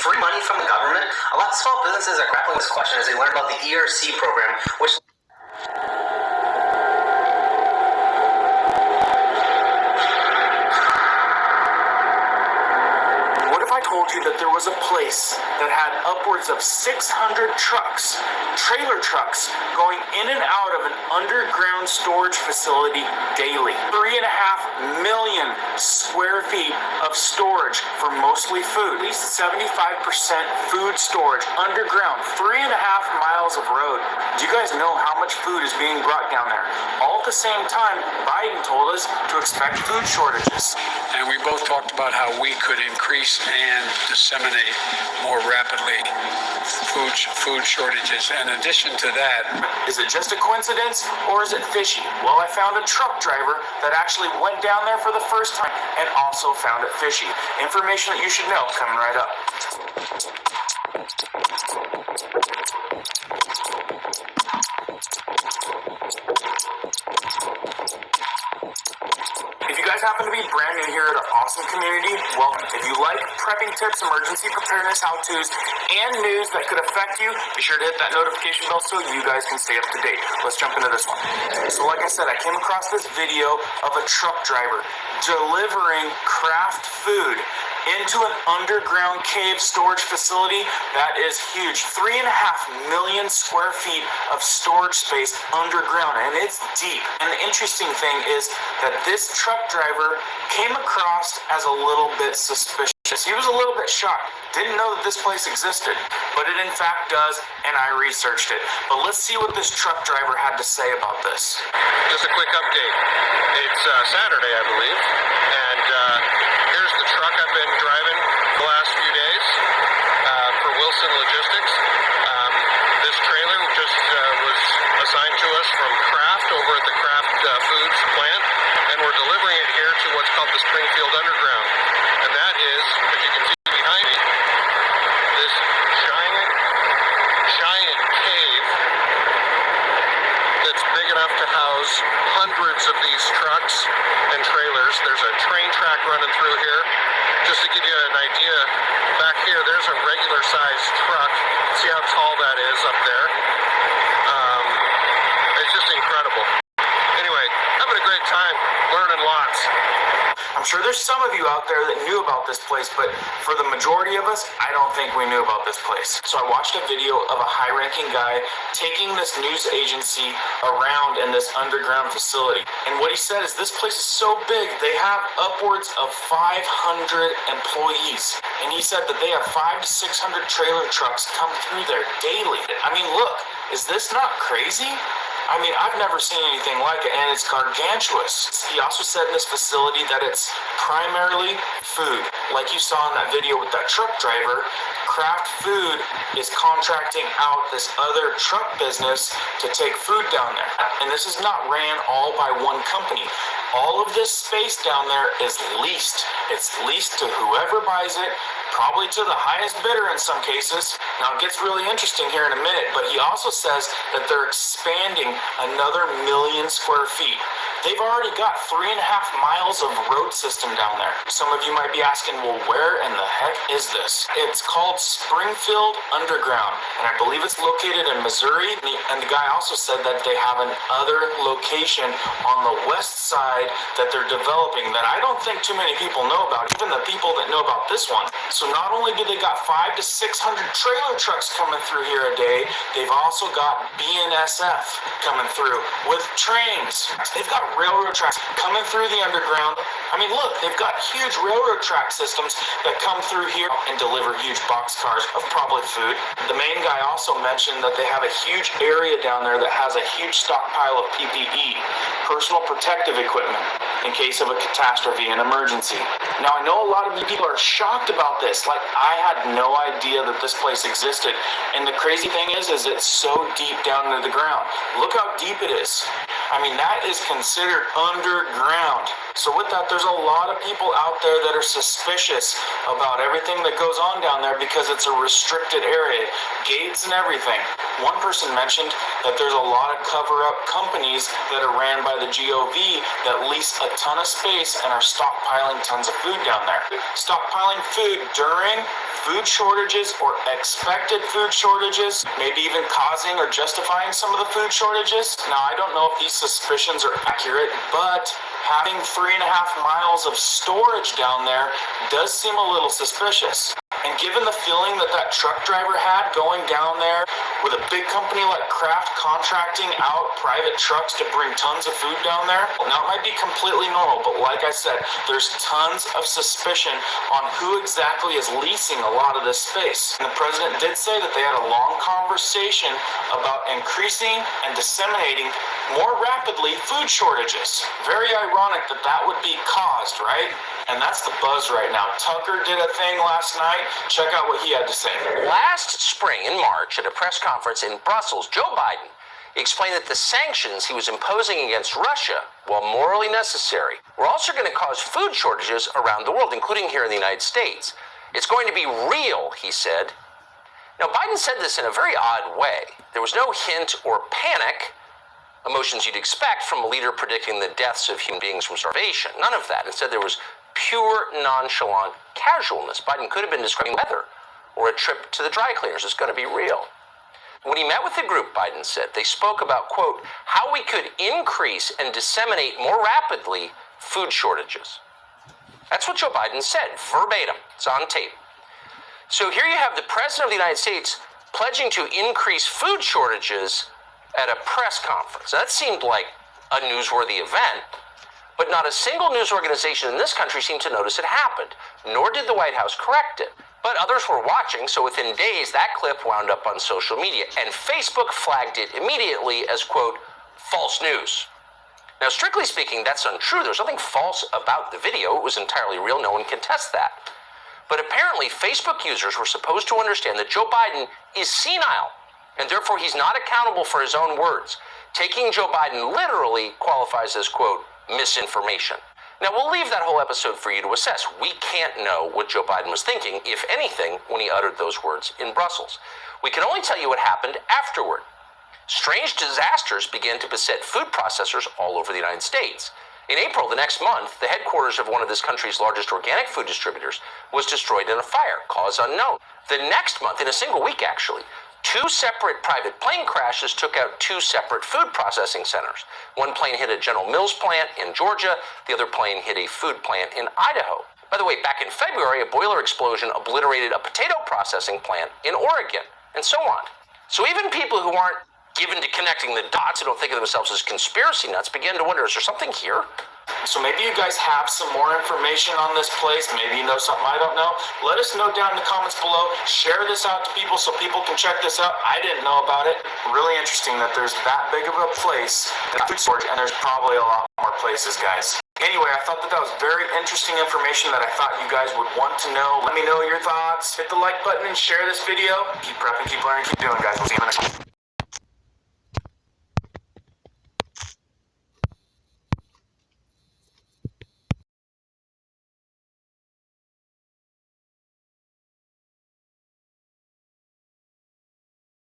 free money from the government? A lot of small businesses are grappling with this question as they learn about the ERC program, which... I told you that there was a place that had upwards of 600 trucks, trailer trucks, going in and out of an underground storage facility daily. 3.5 million square feet of storage for mostly food. At least 75% food storage underground, 3.5 miles of road. Do you guys know how much food is being brought down there? All at the same time, Biden told us to expect food shortages. And we both talked about how we could increase and disseminate more rapidly food shortages. In addition to that, is it just a coincidence or is it fishy? Well, I found a truck driver that actually went down there for the first time and also found it fishy. Information that you should know coming right up. If you guys happen to be brand new here at our awesome community, welcome. If you like prepping tips, emergency preparedness how-tos, and news that could affect you, be sure to hit that notification bell so you guys can stay up to date. Let's jump into this one. So like I said, I came across this video of a truck driver delivering craft food into an underground cave storage facility that is huge. 3.5 million square feet of storage space underground, and it's deep. And the interesting thing is that this truck driver came across as a little bit suspicious. He was a little bit shocked. Didn't know that this place existed, but it in fact does, and I researched it. But let's see what this truck driver had to say about this. Just a quick update. It's Saturday, I believe, and here's the truck I've been driving the last few days for Wilson Logistics. This trailer just was assigned to us from Kraft over at the Kraft Foods plant, and we're delivering it here to what's called the Springfield Underground. And that is, as you can see behind me, this giant cave that's big enough to house hundreds of these trucks and trailers. There's a train track running through here. Just to give you an idea, back here there's a regular sized truck. See how tall that is up there? It's just incredible. Anyway, having a great time, learning lots. I'm sure there's some of you out there that knew about this place, but for the majority of us, I don't think we knew about this place. So I watched a video of a high-ranking guy taking this news agency around in this underground facility. And what he said is this place is so big, they have upwards of 500 employees. And he said that they have 500 to 600 trailer trucks come through there daily. I mean, look, is this not crazy? I mean, I've never seen anything like it, and it's gargantuous. He also said in this facility that it's primarily food. Like you saw in that video with that truck driver, Kraft Food is contracting out this other truck business to take food down there. And this is not ran all by one company. All of this space down there is leased. It's leased to whoever buys it, probably to the highest bidder in some cases. Now it gets really interesting here in a minute, but he also says that they're expanding another 1 million square feet. They've already got 3.5 miles of road system down there. Some of you might be asking, well, where in the heck is this? It's called Springfield Underground, and I believe it's located in Missouri. And the guy also said that they have another location on the west side that they're developing that I don't think too many people know about, even the people that know about this one. So not only do they got 500 to 600 trailer trucks coming through here a day, they've also got BNSF coming through with trains. They've got railroad tracks coming through the underground. I mean, look, they've got huge railroad track systems that come through here and deliver huge boxcars of probably food. The main guy also mentioned that they have a huge area down there that has a huge stockpile of PPE, personal protective equipment, in case of a catastrophe and emergency. Now, I know a lot of you people are shocked about this. Like, I had no idea that this place existed. And the crazy thing is it's so deep down into the ground. Look how deep it is. I mean, that is considered underground. So with that, there's a lot of people out there that are suspicious about everything that goes on down there because it's a restricted area, gates and everything. One person mentioned that there's a lot of cover-up companies that are ran by the GOV that lease a ton of space and are stockpiling tons of food down there. Stockpiling food during food shortages or expected food shortages, maybe even causing or justifying some of the food shortages. Now, I don't know if these suspicions are accurate, but having 3.5 miles of storage down there does seem a little suspicious. And given the feeling that that truck driver had going down there with a big company like Kraft contracting out private trucks to bring tons of food down there, now it might be completely normal, but like I said, there's tons of suspicion on who exactly is leasing a lot of this space. And the president did say that they had a long conversation about increasing and disseminating more rapidly food shortages. Very ironic that that would be caused, right? And that's the buzz right now. Tucker did a thing last night. Check out what he had to say. Last spring in March at a press conference in Brussels, Joe Biden explained that the sanctions he was imposing against Russia, while morally necessary, were also going to cause food shortages around the world, including here in the United States. It's going to be real, he said. Now, Biden said this in a very odd way. There was no hint or panic, emotions you'd expect from a leader predicting the deaths of human beings from starvation. None of that. Instead, there was pure nonchalant casualness. Biden could have been describing weather or a trip to the dry cleaners. It's going to be real. When he met with the group, Biden said, they spoke about, quote, how we could increase and disseminate more rapidly food shortages. That's what Joe Biden said, verbatim. It's on tape. So here you have the President of the United States pledging to increase food shortages at a press conference. Now, that seemed like a newsworthy event, but not a single news organization in this country seemed to notice it happened, nor did the White House correct it. But others were watching, so within days, that clip wound up on social media, and Facebook flagged it immediately as, quote, false news. Now, strictly speaking, that's untrue. There's nothing false about the video. It was entirely real. No one can test that. But apparently, Facebook users were supposed to understand that Joe Biden is senile, and therefore he's not accountable for his own words. Taking Joe Biden literally qualifies as, quote, misinformation. Now, we'll leave that whole episode for you to assess. We can't know what Joe Biden was thinking, if anything, when he uttered those words in Brussels. We can only tell you what happened afterward. Strange disasters began to beset food processors all over the United States. In April, the next month, the headquarters of one of this country's largest organic food distributors was destroyed in a fire, cause unknown. The next month, in a single week actually, 2 separate private plane crashes took out 2 separate food processing centers. One plane hit a General Mills plant in Georgia. The other plane hit a food plant in Idaho. By the way, back in February, a boiler explosion obliterated a potato processing plant in Oregon, and so on. So even people who aren't given to connecting the dots, who don't think of themselves as conspiracy nuts, began to wonder, is there something here? So maybe you guys have some more information on this place. Maybe you know something I don't know. Let us know down in the comments below. Share this out to people so people can check this out. I didn't know about it. Really interesting that there's that big of a place, food storage, and there's probably a lot more places, guys. Anyway, I thought that was very interesting information that I thought you guys would want to know. Let me know your thoughts. Hit the like button and share this video. Keep prepping, keep learning, keep doing, guys. We'll see you in the next one.